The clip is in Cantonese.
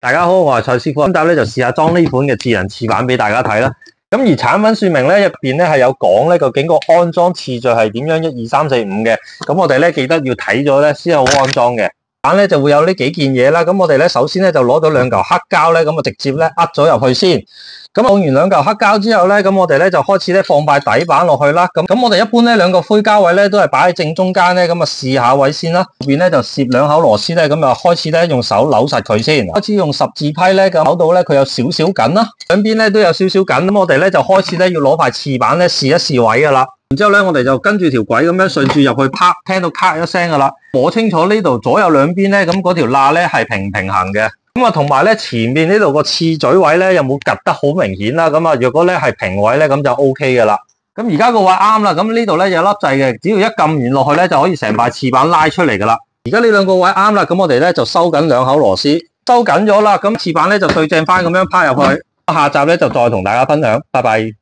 大家好，我係蔡師傅。今集咧就試下裝呢款嘅智能廁板俾大家睇啦。咁而產品說明咧入邊咧係有講咧究竟個安裝次序係點樣1、2、3、4、5嘅。咁我哋咧記得要睇咗咧先好安裝嘅。板咧就會有呢幾件嘢啦。咁我哋咧首先咧就攞到兩嚿黑膠咧，咁啊直接咧咗入去先。咁放完兩嚿黑膠之後咧，咁我哋咧就開始咧放塊底板落去啦。咁我哋一般咧兩個灰膠位咧都係擺喺正中間咧，咁啊試下位先啦。後邊咧就攝兩口螺絲咧，咁啊開始咧用手扭實佢先。開始用十字批咧，咁扭到咧佢有少少緊啦，兩邊咧都有少少緊。咁我哋咧就開始咧要攞塊廁板咧試一試位噶啦。然之後咧我哋就跟住條軌咁樣順住入去拍，聽到咔一聲噶啦。摸清楚呢度左右兩邊咧，咁嗰條罅咧係平衡嘅。咁啊，同埋咧前面呢度個廁嘴位咧有冇夾得好明顯啦？咁啊，若果咧係平位咧，咁就 OK 嘅啦。咁而家個位啱啦，咁呢度咧有粒掣嘅，只要一撳完落去咧就可以成塊廁板拉出嚟噶啦。而家呢兩個位啱啦，咁我哋咧就收緊兩口螺絲，收緊咗啦，咁廁板咧就對正翻咁樣趴入去。下集咧就再同大家分享，拜拜。